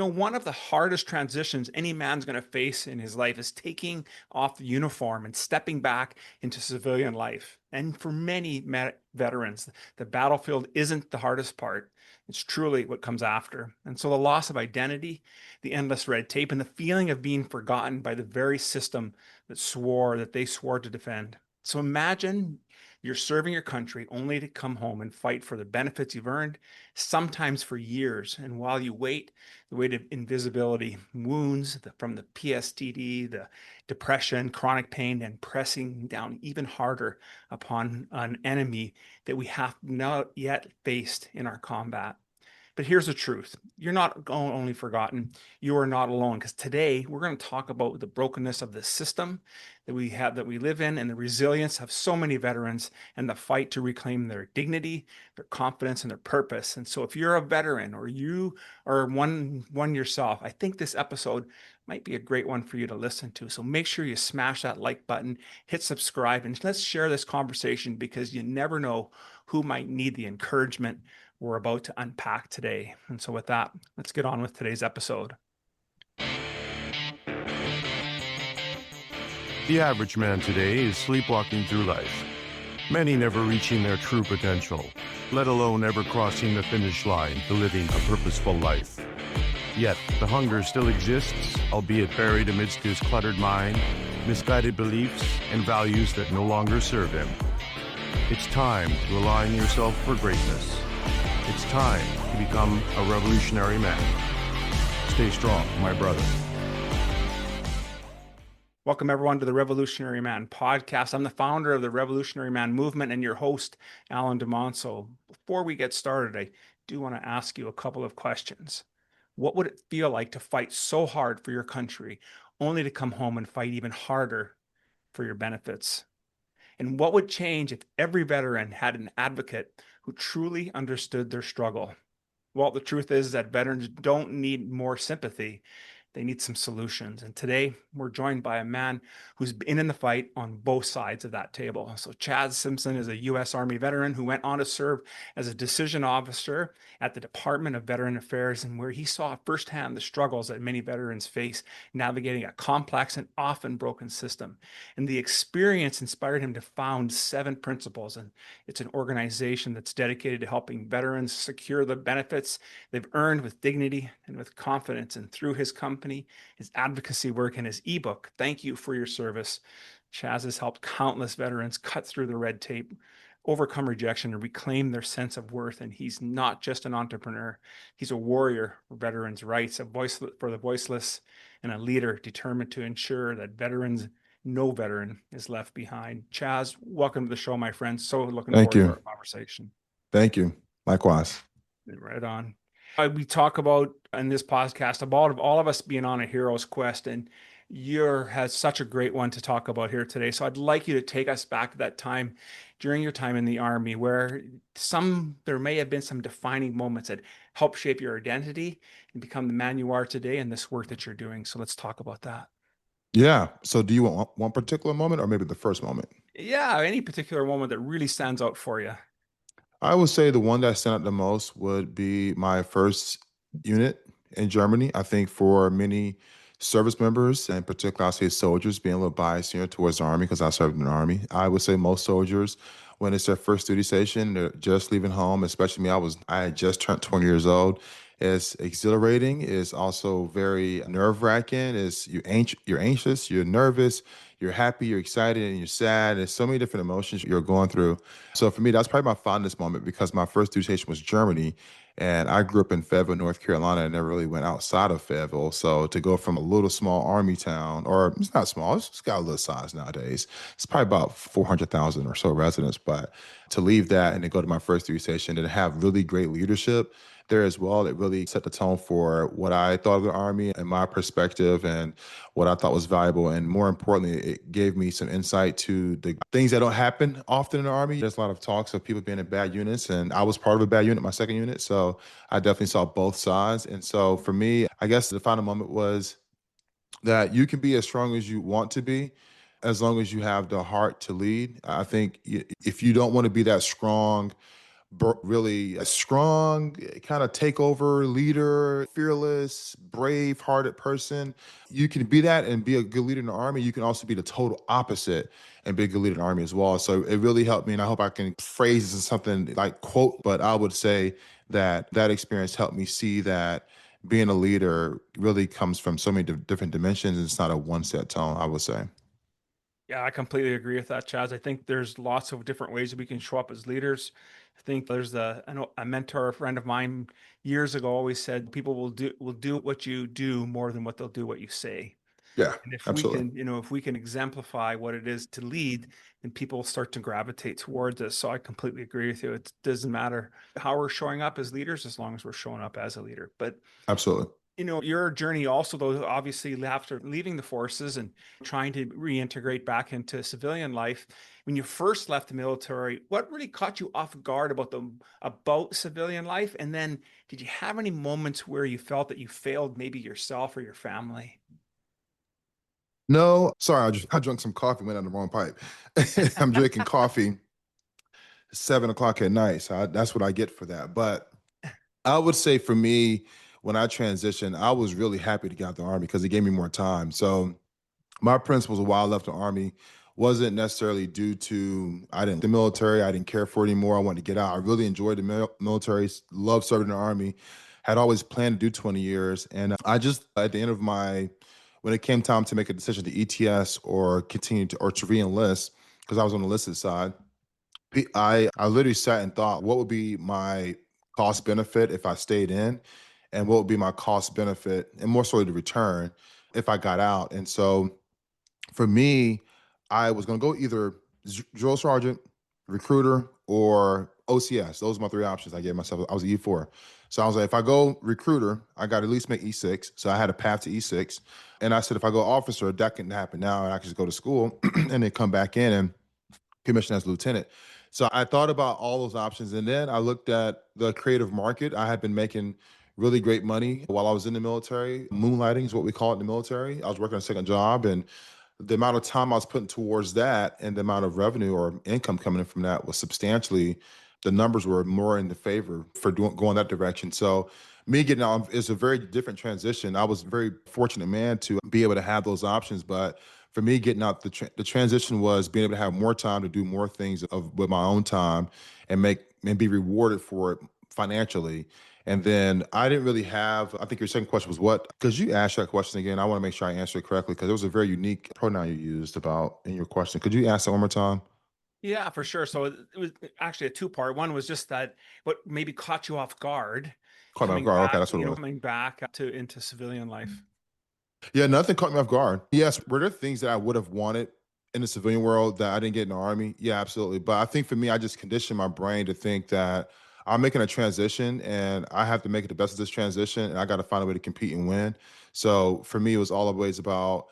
One of the hardest transitions any man's going to face in his life is taking off the uniform and stepping back into civilian life. And for many veterans, the battlefield isn't the hardest part. It's truly what comes after. And so the loss of identity, the endless red tape, and the feeling of being forgotten by the very system that they swore to defend. So imagine you're serving your country only to come home and fight for the benefits you've earned, sometimes for years. And while you wait, the weight of invisibility, wounds from the PTSD, the depression, chronic pain, and pressing down even harder upon an enemy that we have not yet faced in our combat. But here's the truth. You're not only forgotten, you are not alone. Because today we're going to talk about the brokenness of the system that we live in, and the resilience of so many veterans, and the fight to reclaim their dignity, their confidence, and their purpose. And so if you're a veteran or you are one yourself, I think this episode might be a great one for you to listen to. So make sure you smash that like button, hit subscribe, and let's share this conversation, because you never know who might need the encouragement we're about to unpack today. And so with that, let's get on with today's episode. The average man today is sleepwalking through life, many never reaching their true potential, let alone ever crossing the finish line to living a purposeful life. Yet, the hunger still exists, albeit buried amidst his cluttered mind, misguided beliefs, and values that no longer serve him. It's time to align yourself for greatness. It's time to become a revolutionary man. Stay strong, my brother. Welcome, everyone, to the Revolutionary Man podcast. I'm the founder of the Revolutionary Man movement and your host, Alain Dumonceaux. Before we get started, I do want to ask you a couple of questions. What would it feel like to fight so hard for your country, only to come home and fight even harder for your benefits? And what would change if every veteran had an advocate who truly understood their struggle? Well, the truth is that veterans don't need more sympathy. They need some solutions. And today we're joined by a man who's been in the fight on both sides of that table. So Chas Sampson is a U.S. Army veteran who went on to serve as a decision officer at the Department of Veteran Affairs, and where he saw firsthand the struggles that many veterans face navigating a complex and often broken system. And the experience inspired him to found 7 Principles, and it's an organization that's dedicated to helping veterans secure the benefits they've earned with dignity and with confidence. And through his company, his advocacy work, and his ebook, Thank You for Your Service, Chas has helped countless veterans cut through the red tape, overcome rejection, and reclaim their sense of worth. And he's not just an entrepreneur. He's a warrior for veterans' rights, a voice for the voiceless, and a leader determined to ensure that no veteran is left behind. Chas, welcome to the show, my friend. So looking Thank forward to you. our conversation. Thank you. Likewise. Right on. We talk about in this podcast about all of us being on a hero's quest, and has such a great one to talk about here today. So I'd like you to take us back to that time during your time in the Army, where there may have been some defining moments that helped shape your identity and become the man you are today in this work that you're doing. So let's talk about that. Yeah. So do you want one particular moment or maybe the first moment? Yeah, any particular moment that really stands out for you. I would say the one that stand out the most would be my first unit in Germany. I think for many service members, and particularly I'll say soldiers, being a little biased here towards the Army because I served in the Army. I would say most soldiers, when it's their first duty station, they're just leaving home, especially me. I had just turned 20 years old. It's exhilarating. It's also very nerve-wracking. You're anxious, you're nervous, you're happy, you're excited, and you're sad. There's so many different emotions you're going through. So for me, that's probably my fondest moment because my first duty station was Germany. And I grew up in Fayetteville, North Carolina, and never really went outside of Fayetteville. So to go from a little small army town, or it's not small, it's got a little size nowadays. It's probably about 400,000 or so residents. But to leave that and to go to my first duty station and have really great leadership there as well, it really set the tone for what I thought of the Army and my perspective and what I thought was valuable. And more importantly, it gave me some insight to the things that don't happen often in the Army. There's a lot of talks of people being in bad units, and I was part of a bad unit, my second unit. So I definitely saw both sides. And so for me, I guess the final moment was that you can be as strong as you want to be as long as you have the heart to lead. I think if you don't want to be that strong really a strong kind of takeover leader, fearless, brave-hearted person. You can be that and be a good leader in the Army. You can also be the total opposite and be a good leader in the Army as well. So it really helped me, and I hope I can phrase this in something like quote, but I would say that that experience helped me see that being a leader really comes from so many different dimensions. And it's not a one set tone, I would say. Yeah, I completely agree with that, Chaz. I think there's lots of different ways that we can show up as leaders. I think there's I know a mentor, a friend of mine years ago always said people will do what you do more than what they'll do what you say. Yeah, And if we absolutely. can, if we can exemplify what it is to lead, then people start to gravitate towards us. So I completely agree with you. It doesn't matter how we're showing up as leaders as long as we're showing up as a leader. But Absolutely. your journey also, though, obviously after leaving the forces and trying to reintegrate back into civilian life, when you first left the military, what really caught you off guard about civilian life? And then did you have any moments where you felt that you failed maybe yourself or your family? No, sorry, I drank some coffee, went down the wrong pipe. I'm drinking coffee 7 o'clock at night. So that's what I get for that. But I would say for me, when I transitioned, I was really happy to get out the Army because it gave me more time. So my principles of why I left the Army wasn't necessarily due to I didn't the military. I didn't care for it anymore. I wanted to get out. I really enjoyed the military. Loved serving in the Army. Had always planned to do 20 years, and I just at the end of when it came time to make a decision to ETS or continue to re-enlist because I was on the enlisted side. I literally sat and thought, what would be my cost benefit if I stayed in, and what would be my cost benefit, and more so the return if I got out. And so for me, I was going to go either drill sergeant, recruiter, or OCS. Those are my three options I gave myself. I was E4. So I was like, if I go recruiter, I got to at least make E6. So I had a path to E6. And I said, if I go officer, that can happen now. And I can just go to school and then come back in and commission as lieutenant. So I thought about all those options. And then I looked at the creative market. I had been making really great money while I was in the military. Moonlighting is what we call it in the military. I was working a second job, and the amount of time I was putting towards that and the amount of revenue or income coming in from that was substantially, the numbers were more in the favor for going that direction. So me getting out is a very different transition. I was very fortunate, man, to be able to have those options. But for me, getting out, the transition was being able to have more time to do more things with my own time and be rewarded for it financially. And then I didn't really have, I think your second question was what? Because you asked that question again. I want to make sure I answer it correctly because it was a very unique pronoun you used about in your question. Could you ask that one more time? Yeah, for sure. So it was actually a two-part. One was just that what maybe caught you off guard Caught me off guard. Okay, that's what it was. coming back to into civilian life. Yeah, nothing caught me off guard. Yes, were there things that I would have wanted in the civilian world that I didn't get in the Army? Yeah, absolutely. But I think for me, I just conditioned my brain to think that I'm making a transition and I have to make it the best of this transition and I got to find a way to compete and win. So for me, it was always about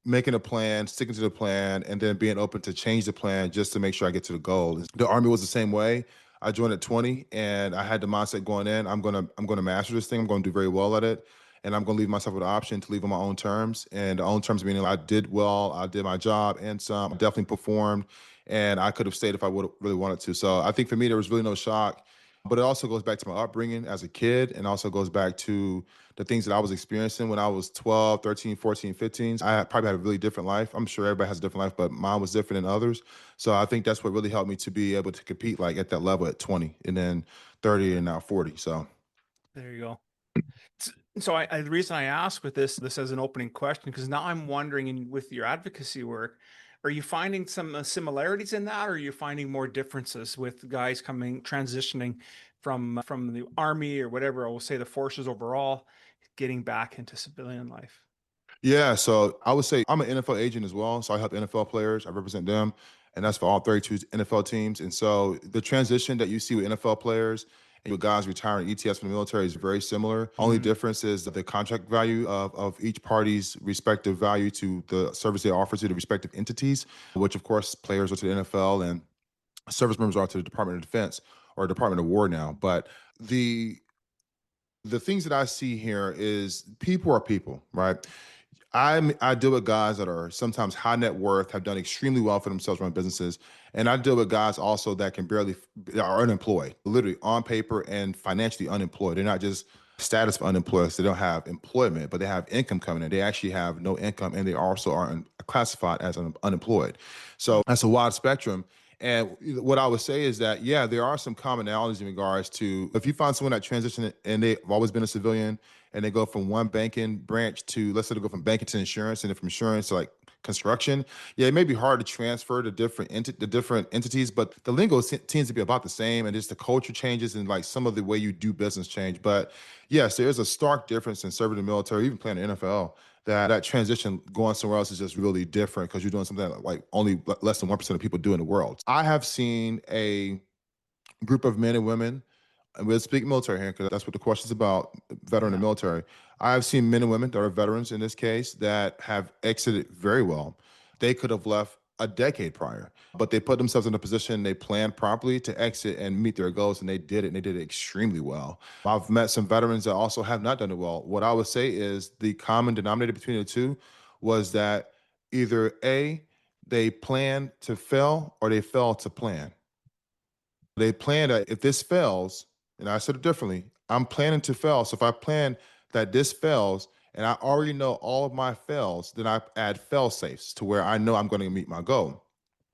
making a plan, sticking to the plan, and then being open to change the plan just to make sure I get to the goal. The Army was the same way. I joined at 20 and I had the mindset going in, I'm gonna master this thing, I'm gonna do very well at it. And I'm gonna leave myself with the option to leave on my own terms. And the own terms meaning I did well, I did my job and some, I definitely performed. And I could have stayed if I would really wanted to. So I think for me, there was really no shock. But it also goes back to my upbringing as a kid and also goes back to the things that I was experiencing when I was 12, 13, 14, 15. I probably had a really different life. I'm sure everybody has a different life, but mine was different than others. So I think that's what really helped me to be able to compete like at that level at 20 and then 30 and now 40. So There you go. So the reason I ask with this as an opening question, because now I'm wondering with your advocacy work, are you finding some similarities in that, or are you finding more differences with guys transitioning from the army or whatever, I will say the forces overall, getting back into civilian life? yeah, so I would say I'm an NFL agent as well. So I help NFL players. I represent them, and that's for all 32 NFL teams. And so the transition that you see with NFL players and with guys retiring ETS from the military is very similar. Only Mhm. difference is the contract value of each party's respective value to the service they offer to the respective entities, which of course players are to the NFL and service members are to the Department of Defense or Department of War now. But the the things that I see here is people are people, right? I deal with guys that are sometimes high net worth, have done extremely well for themselves, run businesses, and I deal with guys also that can barely are unemployed, literally on paper and financially unemployed. They're not just status of unemployed, so they don't have employment, but they have income coming in. They actually have no income, and they also are classified as unemployed. So that's a wide spectrum. And what I would say is that, yeah, there are some commonalities in regards to if you find someone that transitioned and they've always been a civilian and they go from one banking branch to, let's say they go from banking to insurance and then from insurance to like construction. Yeah, it may be hard to transfer to the different entities, but the lingo tends to be about the same, and just the culture changes and like some of the way you do business change. But yes, there is a stark difference in serving the military, even playing the NFL. That transition going somewhere else is just really different because you're doing something that like only less than 1% of people do in the world. I have seen a group of men and women, and we'll speak military here because that's what the question's about, veteran and Yeah. military. I've seen men and women that are veterans in this case that have exited very well. They could have left a decade prior, but they put themselves in a position, they planned properly to exit and meet their goals, and they did it, and they did it extremely well. I've met some veterans that also have not done it well. What I would say is the common denominator between the two was that either A, they planned to fail or they failed to plan. They plan that if this fails, and I said it differently, I'm planning to fail. So if I plan that this fails and I already know all of my fails, then I add fail safes to where I know I'm going to meet my goal.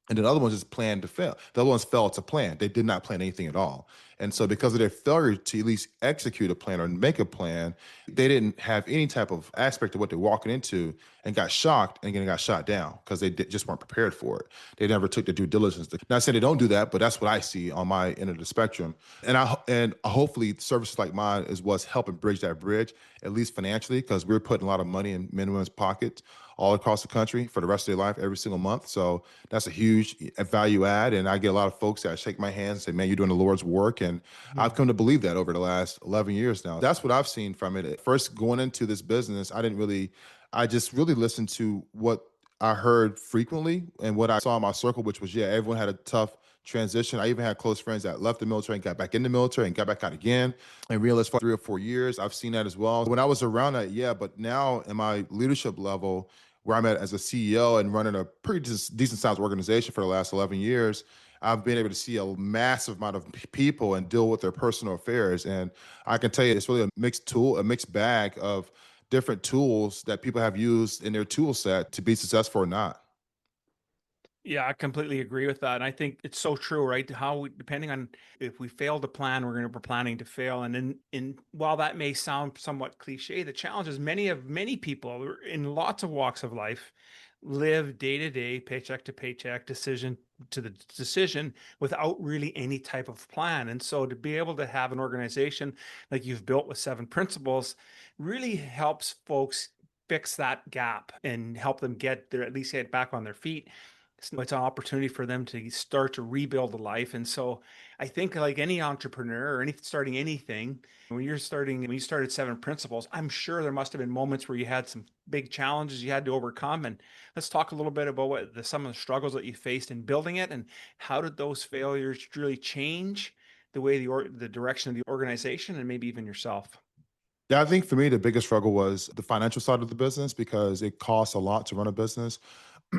And then the other ones just planned to fail. The other ones failed to plan. They did not plan anything at all. And so because of their failure to at least execute a plan or make a plan, they didn't have any type of aspect of what they're walking into and got shocked and again got shot down because they just weren't prepared for it. They never took the due diligence. Not saying they don't do that, but that's what I see on my end of the spectrum. And hopefully services like mine is what's helping bridge that bridge, at least financially, because we're putting a lot of money in men and women's pockets all across the country for the rest of their life every single month. So that's a huge value add. And I get a lot of folks that shake my hand and say, man, you're doing the Lord's work. And I've come to believe that over the last 11 years now. That's what I've seen from it. First, going into this business, I just really listened to what I heard frequently and what I saw in my circle, which was, yeah, everyone had a tough transition. I even had close friends that left the military and got back in the military and got back out again and realized for 3 or 4 years. I've seen that as well. When I was around that, yeah, but now in my leadership level, where I'm at as a CEO and running a pretty decent sized organization for the last 11 years, I've been able to see a massive amount of people and deal with their personal affairs. And I can tell you, it's really a a mixed bag of different tools that people have used in their tool set to be successful or not. Yeah, I completely agree with that. And I think it's so true, right? Depending on if we fail to plan, we're planning to fail. And while that may sound somewhat cliche, the challenge is many people in lots of walks of life live day to day, paycheck to paycheck, decision to the decision without really any type of plan. And so to be able to have an organization like you've built with 7 principles really helps folks fix that gap and help them at least get back on their feet. It's an opportunity for them to start to rebuild a life. And so I think like any entrepreneur or starting anything, when you started 7 principles, I'm sure there must have been moments where you had some big challenges you had to overcome. And let's talk a little bit about some of the struggles that you faced in building it, and how did those failures really change the way the direction of the organization and maybe even yourself. Yeah, I think for me, the biggest struggle was the financial side of the business because it costs a lot to run a business.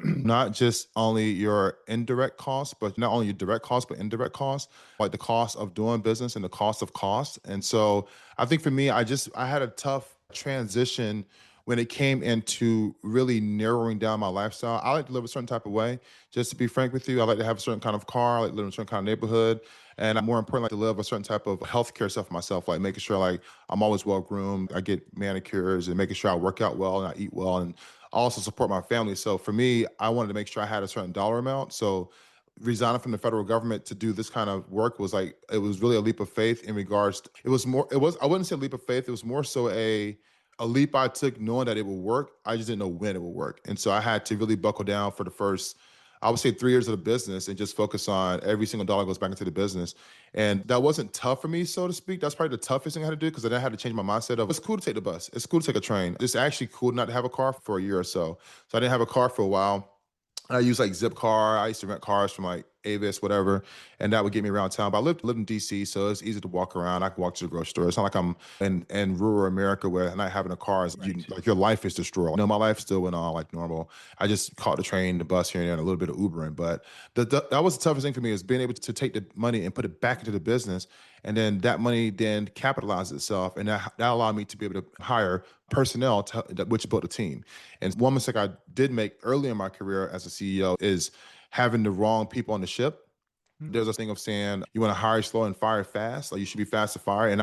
Not just only your indirect costs, but not only your direct costs, but indirect costs, like the cost of doing business and the cost of cost. And so I think for me, I had a tough transition when it came into really narrowing down my lifestyle. I like to live a certain type of way. Just to be frank with you, I like to have a certain kind of car, I like to live in a certain kind of neighborhood. And I'm more important, like to live a certain type of healthcare stuff for myself, like making sure like I'm always well groomed. I get manicures and making sure I work out well and I eat well and I also support my family. So for me, I wanted to make sure I had a certain dollar amount. So resigning from the federal government to do this kind of work was like it was really a leap of faith in regards to, it was I wouldn't say a leap of faith, it was more so a leap I took knowing that it would work. I just didn't know when it would work. And so I had to really buckle down for the first, I would say 3 years of the business and just focus on every single dollar goes back into the business. And that wasn't tough for me, so to speak. That's probably the toughest thing I had to do because then I had to change my mindset of it's cool to take the bus. It's cool to take a train. It's actually cool not to have a car for a year or so. So I didn't have a car for a while. I used like Zipcar. I used to rent cars from like Avis, whatever, and that would get me around town. But I lived in DC, so it's easy to walk around. I can walk to the grocery store. It's not like I'm in rural America where not having a car is Right. like your life is destroyed. No, my life still went on like normal. I just caught the train, the bus here and there, and a little bit of Ubering. But that was the toughest thing for me, is being able to take the money and put it back into the business, and then that money then capitalized itself, and that allowed me to be able to hire personnel which built a team. And one mistake I did make early in my career as a CEO is having the wrong people on the ship. Mm. There's a thing of saying you want to hire slow and fire fast. Like you should be fast to fire. And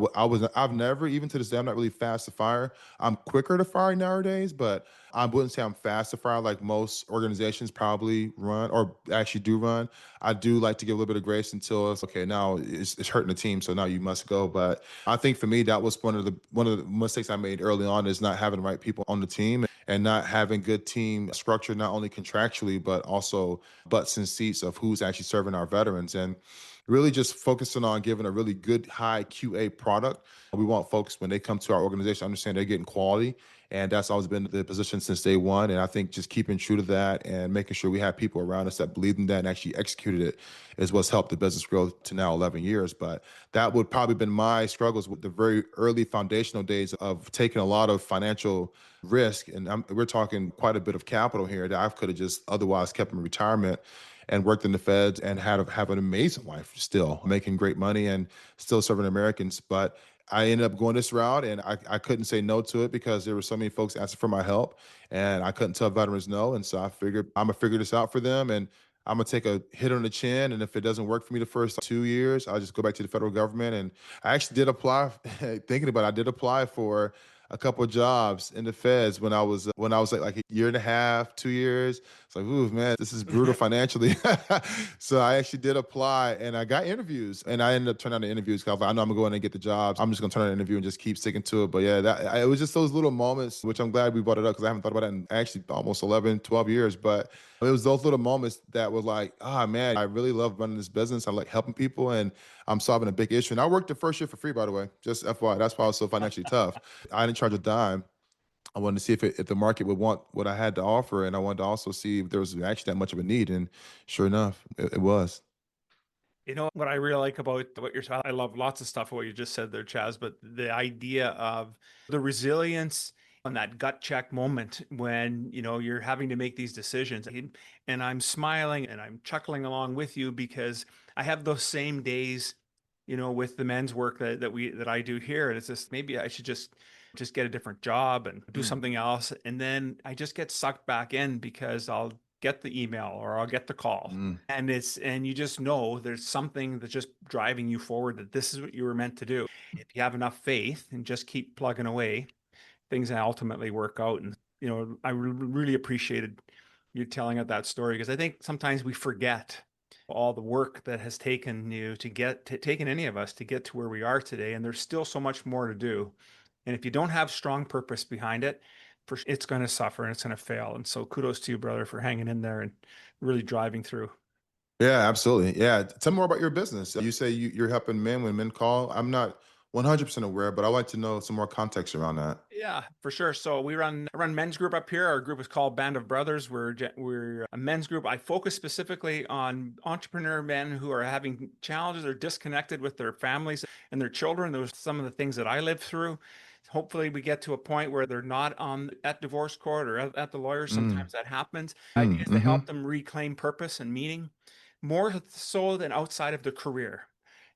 I've never, even to this day, I'm not really fast to fire. I'm quicker to fire nowadays, but I wouldn't say I'm fast to fire like most organizations probably run or actually do run. I do like to give a little bit of grace until it's okay. Now it's hurting the team, so now you must go. But I think for me, that was one of the mistakes I made early on, is not having the right people on the team and not having good team structure, not only contractually, but also butts and seats of who's actually serving our veterans. And really just focusing on giving a really good high QA product. We want folks, when they come to our organization, understand they're getting quality. And that's always been the position since day one. And I think just keeping true to that and making sure we have people around us that believed in that and actually executed it is what's helped the business grow to now 11 years. But that would probably been my struggles with the very early foundational days of taking a lot of financial risk. And we're talking quite a bit of capital here that I could have just otherwise kept in retirement and worked in the feds and have an amazing life, still making great money and still serving Americans. But I ended up going this route, and I couldn't say no to it because there were so many folks asking for my help, and I couldn't tell veterans no. And so I figured I'm gonna figure this out for them, and I'm gonna take a hit on the chin. And if it doesn't work for me the first 2 years, I'll just go back to the federal government. And I actually did apply, thinking about it, I did apply for a couple of jobs in the feds when I was like a year and a half, 2 years. It's like, ooh, man, this is brutal financially. So I actually did apply, and I got interviews, and I ended up turning on the interviews because I know I'm gonna go in and get the jobs. I'm just gonna turn on an interview and just keep sticking to it. But yeah, it was just those little moments, which I'm glad we brought it up because I haven't thought about it in actually almost 11, 12 years. But it was those little moments that were like, ah, man, I really love running this business. I like helping people, and I'm solving a big issue. And I worked the first year for free, by the way, just FYI. That's why I was so financially tough. I didn't charge a dime. I wanted to see if the market would want what I had to offer, and I wanted to also see if there was actually that much of a need. And sure enough, it was. You know what I really like about what you're saying? I love lots of stuff of what you just said there, Chaz, but the idea of the resilience on that gut check moment when, you're having to make these decisions. And I'm smiling and I'm chuckling along with you because I have those same days, with the men's work that I do here. And it's just maybe I should just get a different job and do Mm, something else. And then I just get sucked back in because I'll get the email or I'll get the call. mm. And you just know there's something that's just driving you forward, that this is what you were meant to do. If you have enough faith and just keep plugging away, things ultimately work out. And I really appreciated you telling us that story, because I think sometimes we forget all the work that has taken you taken any of us to get to where we are today. And there's still so much more to do. And if you don't have strong purpose behind it, it's going to suffer and it's going to fail. And so kudos to you, brother, for hanging in there and really driving through. Yeah, absolutely. Yeah. Tell me more about your business. You say you're helping men when men call. I'm not 100% aware, but I'd like to know some more context around that. Yeah, for sure. So we run men's group up here. Our group is called Band of Brothers. We're a men's group. I focus specifically on entrepreneur men who are having challenges or disconnected with their families and their children. Those are some of the things that I lived through. Hopefully, we get to a point where they're not on at divorce court or at the lawyer. Mm, Sometimes that happens. mm, Idea is to mm-hmm. help them reclaim purpose and meaning, more so than outside of the career.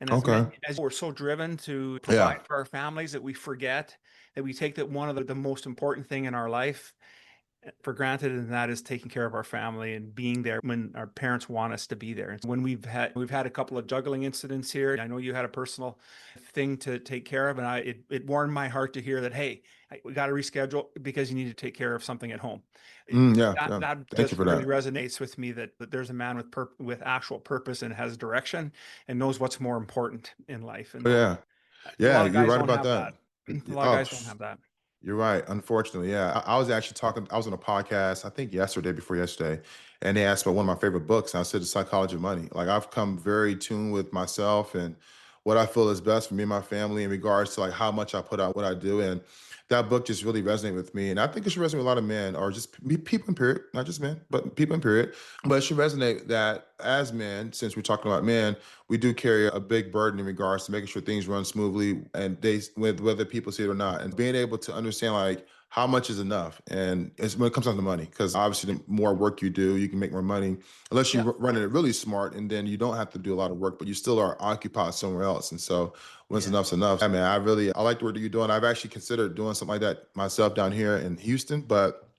And as men, Okay. as we're so driven to Yeah. provide for our families, that we forget that we take that one of the most important thing in our life for granted, and that is taking care of our family and being there when our parents want us to be there. And when we've had a couple of juggling incidents here. I know you had a personal thing to take care of, and it warmed my heart to hear that, hey, we got to reschedule because you need to take care of something at home. Yeah. That Yeah. that Thank you just for really that. resonates with me, that there's a man with actual purpose and has direction and knows what's more important in life. And Oh, yeah. a Yeah. lot of You're guys right don't about have that. that. A lot of Oh, guys don't have that. you're right. Unfortunately, yeah. I was actually talking. I was on a podcast, I think yesterday, before yesterday, and they asked about one of my favorite books. And I said, "The Psychology of Money." Like I've come very tuned with myself and what I feel is best for me and my family in regards to like how much I put out what I do. And that book just really resonated with me. And I think it should resonate with a lot of men or just people in period, not just men, but people in period. But it should resonate that as men, since we're talking about men, we do carry a big burden in regards to making sure things run smoothly and they with whether people see it or not. And being able to understand like how much is enough. And it's when it comes down to money, because obviously the more work you do, you can make more money unless Yeah. you run it really smart, and then you don't have to do a lot of work, but you still are occupied somewhere else. And so when Yeah. enough's enough, I mean, I like the work that you're doing. I've actually considered doing something like that myself down here in Houston, but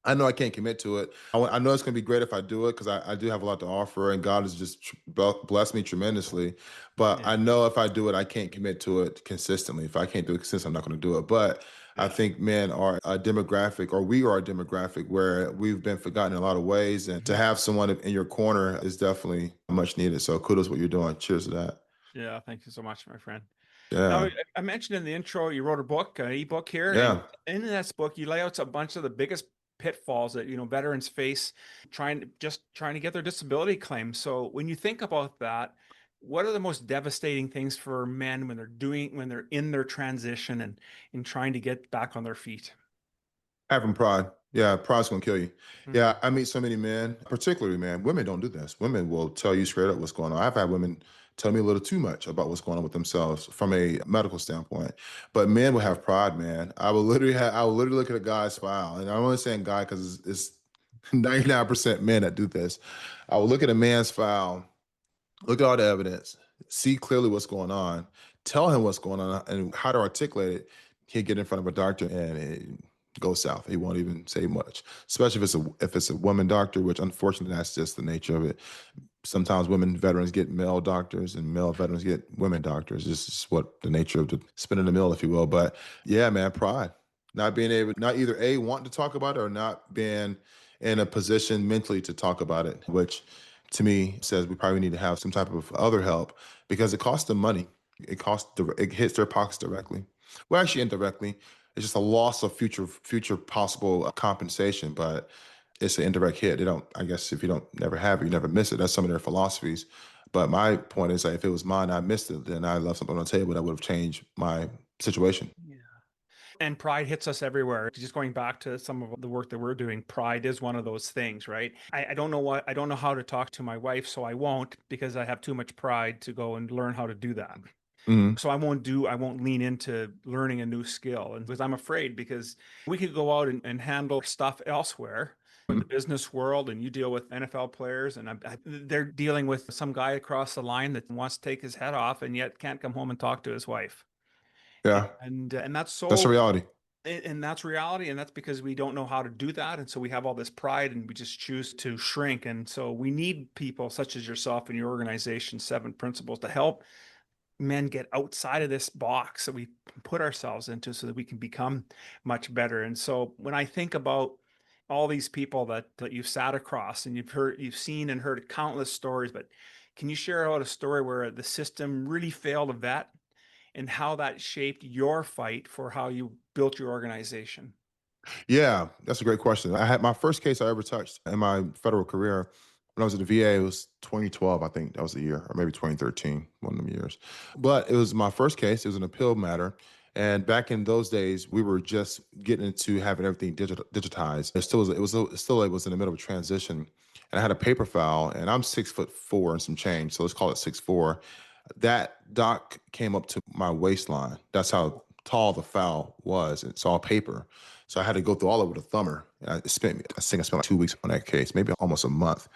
I know I can't commit to it. I know it's going to be great if I do it because I do have a lot to offer and God has just blessed me tremendously. But Yeah. I know if I do it, I can't commit to it consistently. If I can't do it consistently, I'm not going to do it. But I Yeah. think men are a demographic, or we are a demographic where we've been forgotten in a lot of ways. And to Mhm. have someone in your corner is definitely much needed. So kudos what you're doing. Cheers to that. Yeah. Thank you so much, my friend. Now, Yeah. I mentioned in the intro you wrote a book, an ebook here, and Yeah. in this book you lay out a bunch of the biggest pitfalls that veterans face trying to get their disability claim. So when you think about that, what are the most devastating things for men when they're in their transition and in trying to get back on their feet? Having pride. Yeah, pride's gonna kill you. Mm, Yeah, I meet so many men, particularly men. Women don't do this. Women will tell you straight up what's going on. I've had women tell me a little too much about what's going on with themselves from a medical standpoint. But men will have pride, man. I will literally look at a guy's file, and I'm only saying guy because it's 99% men that do this. I will look at a man's file, look at all the evidence, see clearly what's going on, tell him what's going on and how to articulate it. He'll get in front of a doctor and it goes south. He won't even say much, especially if it's a woman doctor, which unfortunately that's just the nature of it. Sometimes women veterans get male doctors and male veterans get women doctors. This is what the nature of the spinning the mill, if you will. But yeah, man, pride. Not being able, not either A, want to talk about it or not being in a position mentally to talk about it, which to me says we probably need to have some type of other help because it costs them money. It hits their pockets directly. Well, actually indirectly. It's just a loss of future possible compensation, but it's an indirect hit. They don't, I guess if you don't never have it, you never miss it. That's some of their philosophies. But my point is that if it was mine, I missed it, then I left something on the table that would have changed my situation. yeah. And pride hits us everywhere. Just going back to some of the work that we're doing, pride is one of those things, right? I don't know I don't know how to talk to my wife, so I won't because I have too much pride to go and learn how to do that. Hmm. So I won't lean into learning a new skill. And because I'm afraid, because we could go out and handle stuff elsewhere in the business world, and you deal with NFL players, and they're dealing with some guy across the line that wants to take his head off and yet can't come home and talk to his wife. Yeah, And that's that's the so reality. and that's reality, and that's because we don't know how to do that, and so we have all this pride and we just choose to shrink. And so we need people such as yourself and your organization, Seven Principles, to help men get outside of this box that we put ourselves into so that we can become much better. And so when I think about all these people that you've sat across and you've seen and heard countless stories, but can you share out a story where the system really failed a vet and how that shaped your fight for how you built your organization? Yeah, that's a great question. I had my first case I ever touched in my federal career when I was at the VA. It was 2012, I think that was the year, or maybe 2013, one of them years. But it was my first case. It was an appeal matter. And back in those days, we were just getting into having everything digitized. It was in the middle of a transition. And I had a paper file, and I'm 6'4" and some change. So let's call it 6'4". That doc came up to my waistline. That's how tall the file was. It's all paper. So I had to go through all of it with a thumber. I think I spent like 2 weeks on that case, maybe almost a month.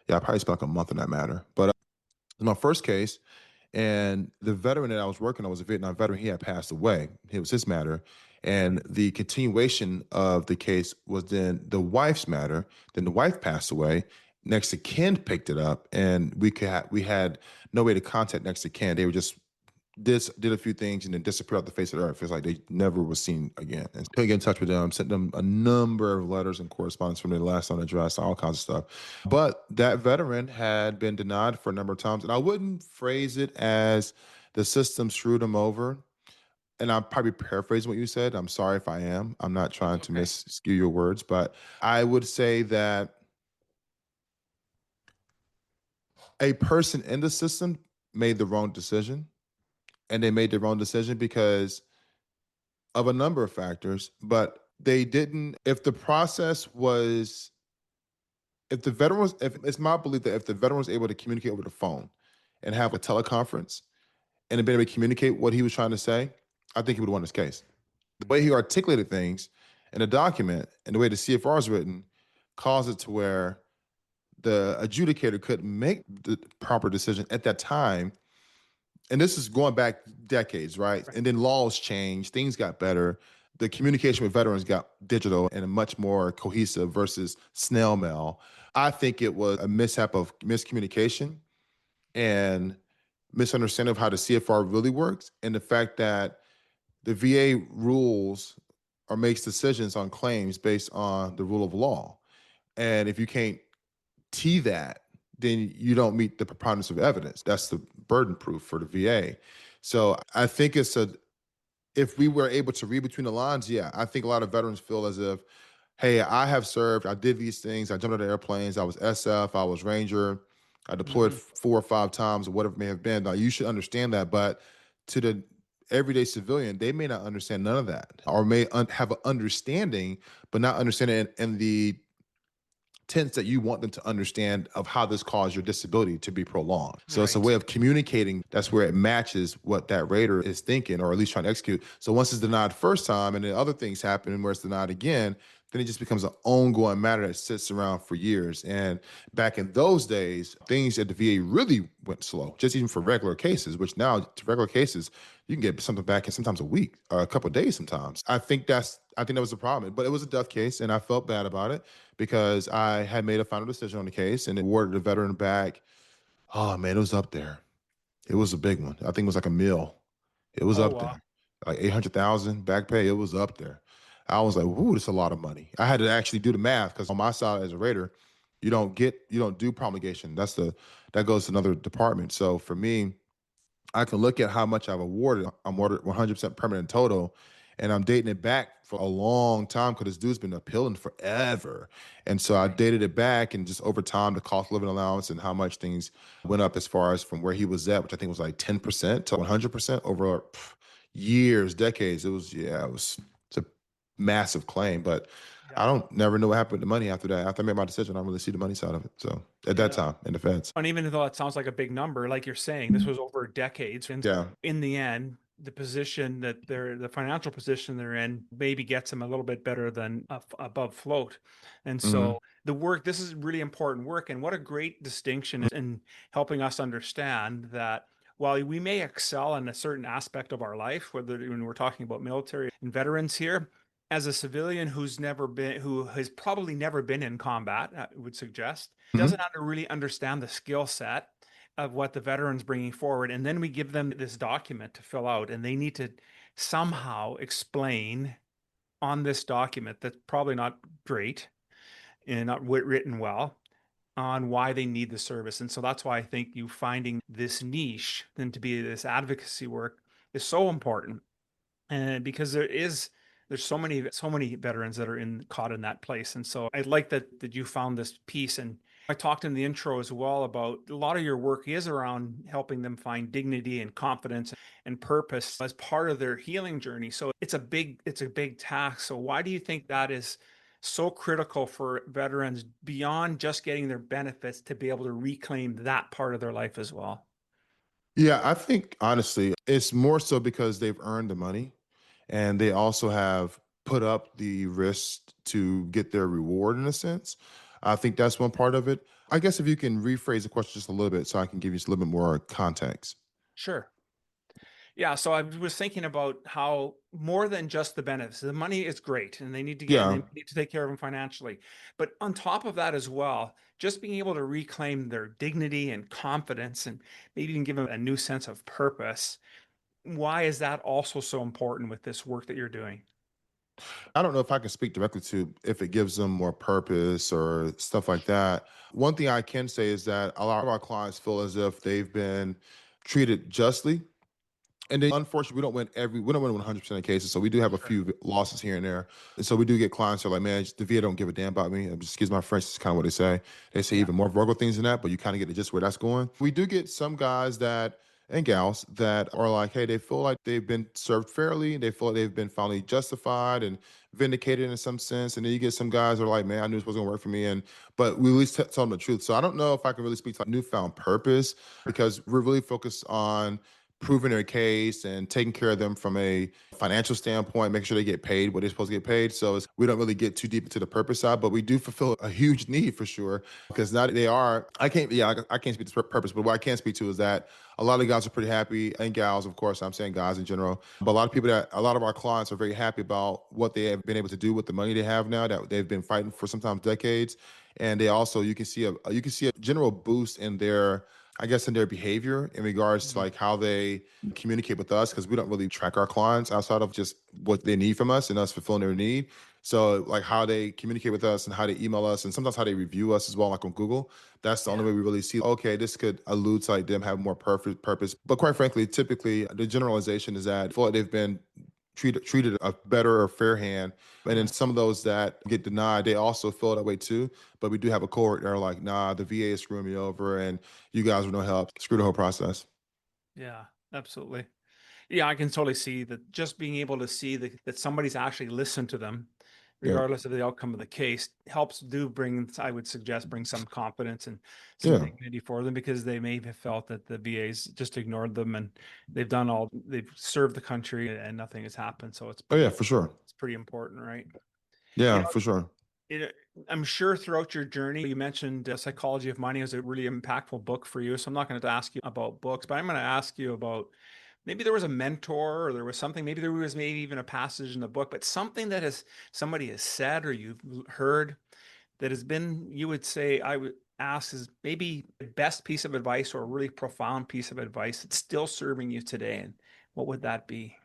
Yeah, I probably spent like a month on that matter. But it was my first case, and the veteran that I was working on was a Vietnam veteran. He had passed away. It was his matter. And the continuation of the case was then the wife's matter. Then the wife passed away. Next of kin picked it up, and we had no way to contact next of kin. They were just did a few things and then disappeared off the face of the earth. It's like they never was seen again. And couldn't get in touch with them, sent them a number of letters and correspondence from their last known address, all kinds of stuff. But that veteran had been denied for a number of times. And I wouldn't phrase it as the system screwed him over. And I'm probably paraphrasing what you said. I'm sorry if I am. I'm not That's trying to okay. misskew your words, but I would say that a person in the system made the wrong decision and they made their own decision because of a number of factors, but they didn't. If the process was, if the veteran was, if it's my belief that if the veteran was able to communicate over the phone and have a teleconference and been able to communicate what he was trying to say, I think he would have won his case. The way he articulated things in a document and the way the CFR is written caused it to where the adjudicator couldn't make the proper decision at that time. And this is going back decades, right? And then laws changed, things got better. The communication with veterans got digital and much more cohesive versus snail mail. I think it was a mishap of miscommunication and misunderstanding of how the CFR really works, and the fact that the VA rules or makes decisions on claims based on the rule of law. And if you can't that, then you don't meet the preponderance of evidence. That's the burden proof for the VA. So I think if we were able to read between the lines, yeah, I think a lot of veterans feel as if, hey, I have served, I did these things, I jumped out of airplanes, I was SF, I was Ranger, I deployed 4 or 5 times or whatever it may have been. Now, you should understand that, but to the everyday civilian, they may not understand none of that, or may have an understanding, but not understand it in the tense that you want them to understand of how this caused your disability to be prolonged. So it's a way of communicating. That's where it matches what that rater is thinking, or at least trying to execute. So once it's denied first time and then other things happen where it's denied again, then it just becomes an ongoing matter that sits around for years. And back in those days, things at the VA really went slow, just even for regular cases, which now to regular cases, you can get something back in sometimes a week or a couple of days sometimes. I think that was the problem, but it was a death case and I felt bad about it because I had made a final decision on the case and awarded the veteran back. Oh man, it was up there. It was a big one. I think it was like a mill. It was up there, like 800,000 back pay. It was up there. I was like, "Ooh, that's a lot of money." I had to actually do the math because on my side as a rater, you don't do promulgation. That goes to another department. So for me, I can look at how much I've awarded. I'm awarded 100% permanent total, and I'm dating it back for a long time because this dude's been appealing forever. And so I dated it back, and just over time, the cost of living allowance and how much things went up as far as from where he was at, which I think was like 10% to 100% over years, decades. It's a massive claim, but I don't never know what happened with the money after that. After I made my decision, I don't really see the money side of it. So at that time in the feds. And even though it sounds like a big number, like you're saying, this was over decades. And Yeah. in the end, the position that the financial position they're in maybe gets them a little bit better than above float. And so this is really important work. And what a great distinction in helping us understand that while we may excel in a certain aspect of our life, whether when we're talking about military and veterans here, as a civilian who has probably never been in combat, I would suggest, doesn't really understand the skill set of what the veteran's bringing forward. And then we give them this document to fill out, and they need to somehow explain on this document that's probably not great and not written well on why they need the service. And so that's why I think you finding this niche and to be this advocacy work is so important. And because there's so many veterans that are caught in that place. And so I like that you found this piece. And I talked in the intro as well about a lot of your work is around helping them find dignity and confidence and purpose as part of their healing journey. So it's a big task. So why do you think that is so critical for veterans beyond just getting their benefits to be able to reclaim that part of their life as well? Yeah, I think honestly, it's more so because they've earned the money and they also have put up the risk to get their reward in a sense. I think that's one part of it. I guess if you can rephrase the question just a little bit so I can give you just a little bit more context. Sure. Yeah, so I was thinking about how more than just the benefits, the money is great and they need to Yeah. they need to take care of them financially. But on top of that as well, just being able to reclaim their dignity and confidence and maybe even give them a new sense of purpose. Why is that also so important with this work that you're doing? I don't know if I can speak directly to if it gives them more purpose or stuff like that. One thing I can say is that a lot of our clients feel as if they've been treated justly. And then unfortunately, we don't win 100% of cases. So we do have a few losses here and there. And so we do get clients who are like, man, the VA don't give a damn about me. Excuse my French, it's kind of what they say. They say even more vulgar things than that, but you kind of get the gist where that's going. We do get some guys that and gals that are like, hey, they feel like they've been served fairly. They feel like they've been finally justified and vindicated in some sense. And then you get some guys who are like, man, I knew this wasn't gonna work for me. But we at least tell them the truth. So I don't know if I can really speak to like newfound purpose because we're really focused on proving their case and taking care of them from a financial standpoint, making sure they get paid what they're supposed to get paid. So we don't really get too deep into the purpose side, but we do fulfill a huge need for sure. Because now they are, I can't speak to purpose, but what I can speak to is that a lot of guys are pretty happy, and gals, of course, I'm saying guys in general. But a lot of our clients are very happy about what they have been able to do with the money they have now that they've been fighting for sometimes decades. And they also, you can see a general boost in their, I guess, in their behavior in regards to Mhm. like how they communicate with us because we don't really track our clients outside of just what they need from us and us fulfilling their need. So like how they communicate with us and how they email us and sometimes how they review us as well, like on Google. That's the only Yeah. way we really see, okay, this could allude to like them having more perfect purpose. But quite frankly, typically the generalization is that I feel like they've been treated a better or fair hand. And then Right. some of those that get denied, they also feel that way too. But we do have a cohort that are like, nah, the VA is screwing me over and you guys were no help. Screw the whole process. Yeah, absolutely. Yeah, I can totally see that just being able to see that somebody's actually listened to them, Yeah. regardless of the outcome of the case, helps do bring, I would suggest, bring some confidence and some Yeah. dignity for them because they may have felt that the VA's just ignored them and they've served the country and nothing has happened. So Oh yeah, for sure. it's pretty important, right? You Yeah, know, for sure. I'm sure throughout your journey, you mentioned Psychology of Money is a really impactful book for you. So I'm not going to ask you about books, but I'm going to ask you about maybe there was a mentor or there was something, maybe even a passage in the book, but something that somebody has said or you've heard that has been, you would say, I would ask is maybe the best piece of advice or a really profound piece of advice that's still serving you today. And what would that be?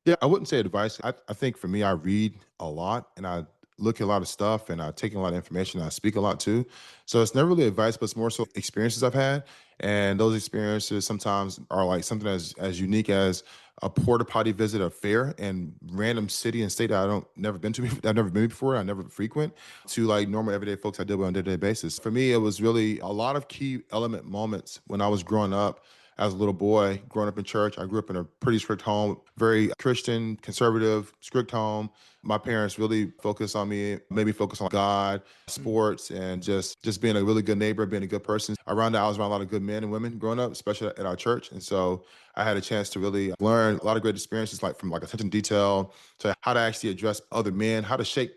Yeah, I wouldn't say advice. I think for me, I read a lot and I look at a lot of stuff and I take in a lot of information. I speak a lot too. So it's never really advice, but it's more so experiences I've had. And those experiences sometimes are like something as unique as a porta potty visit at a fair in random city and state that I don't never been to I've never been before, I never frequent, to like normal everyday folks I deal with on a day-to-day basis. For me, it was really a lot of key element moments when I was growing up as a little boy, growing up in church. I grew up in a pretty strict home, very Christian, conservative, strict home. My parents really focused on me, made me focus on God, Mm. sports, and just being a really good neighbor, being a good person. Around that, I was around a lot of good men and women growing up, especially at our church. And so I had a chance to really learn a lot of great experiences, like from like attention to detail to how to actually address other men, how to shake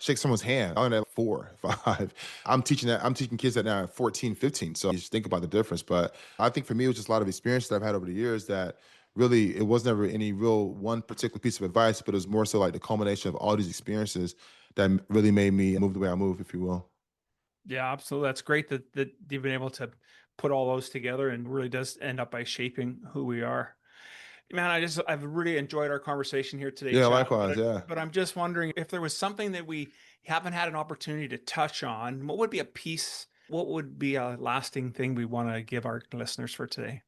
someone's hand. I learned that at 4, 5. I'm teaching kids that now at 14, 15. So you just think about the difference. But I think for me, it was just a lot of experience that I've had over the years that really, it was never any real one particular piece of advice, but it was more so like the culmination of all these experiences that really made me move the way I move, if you will. Yeah, absolutely. That's great that you've been able to put all those together and really does end up by shaping who we are. Man, I've really enjoyed our conversation here today, Yeah, Chad. likewise. Yeah. But I'm just wondering if there was something that we haven't had an opportunity to touch on, what would be a lasting thing we want to give our listeners for today?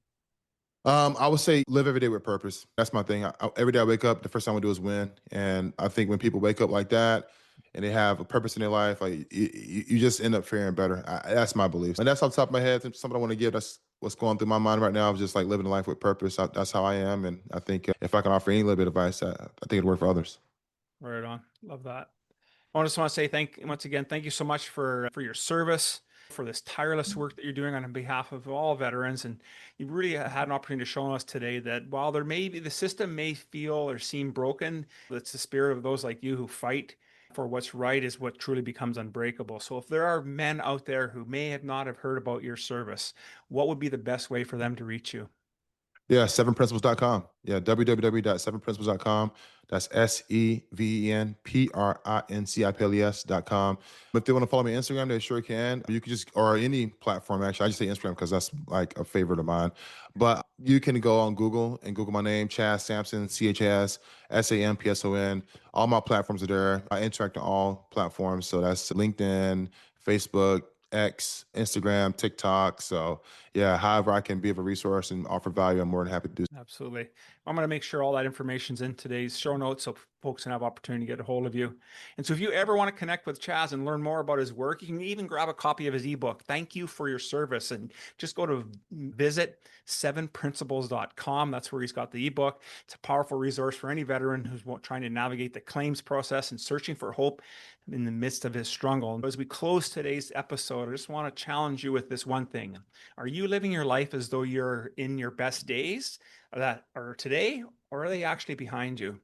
I would say live every day with purpose. That's my thing. Every day I wake up, the first thing I do is win. And I think when people wake up like that and they have a purpose in their life, like you just end up faring better. That's my belief. And that's off the top of my head. Something I want to give. That's what's going through my mind right now. Is just like living a life with purpose. That's how I am. And I think if I can offer any little bit of advice, I think it'd work for others. Right on. Love that. I just want to say once again, thank you so much for your service, for this tireless work that you're doing on behalf of all veterans. And you really had an opportunity to show us today that while the system may feel or seem broken, it's the spirit of those like you who fight for what's right is what truly becomes unbreakable. So if there are men out there who may have not have heard about your service, what would be the best way for them to reach you? Yeah, sevenprinciples.com. Yeah, www.sevenprinciples.com. That's sevenprinciples.com. If they want to follow me on Instagram, they sure can. You can just, or any platform actually. I just say Instagram because that's like a favorite of mine. But you can go on Google and Google my name, Chas Sampson, ChasSampson. All my platforms are there. I interact on all platforms. So that's LinkedIn, Facebook, X, Instagram, TikTok. So yeah, however I can be of a resource and offer value, I'm more than happy to do. Absolutely. I'm going to make sure all that information's in today's show notes so folks can have opportunity to get a hold of you. And so if you ever want to connect with Chas and learn more about his work, you can even grab a copy of his ebook, Thank You for Your Service, and just go to visit 7principles.com. That's where he's got the ebook. It's a powerful resource for any veteran who's trying to navigate the claims process and searching for hope in the midst of his struggle. As we close today's episode, I just want to challenge you with this one thing. Are you living your life as though you're in your best days that are today, or are they actually behind you?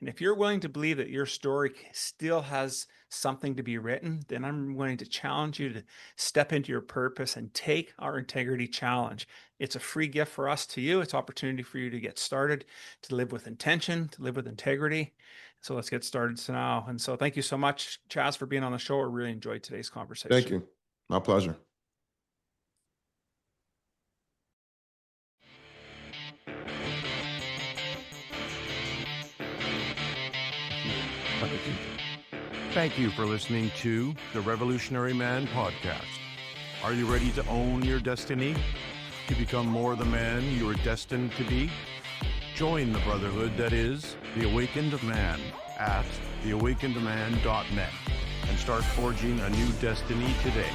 And if you're willing to believe that your story still has something to be written, then I'm willing to challenge you to step into your purpose and take our integrity challenge. It's a free gift for us to you. It's an opportunity for you to get started, to live with intention, to live with integrity. So let's get started now. And so thank you so much, Chas, for being on the show. I really enjoyed today's conversation. Thank you. My pleasure. Thank you for listening to the Revolutionary Man podcast. Are you ready to own your destiny? To become more the man you are destined to be? Join the brotherhood that is the Awakened Man at theawakenedman.net and start forging a new destiny today.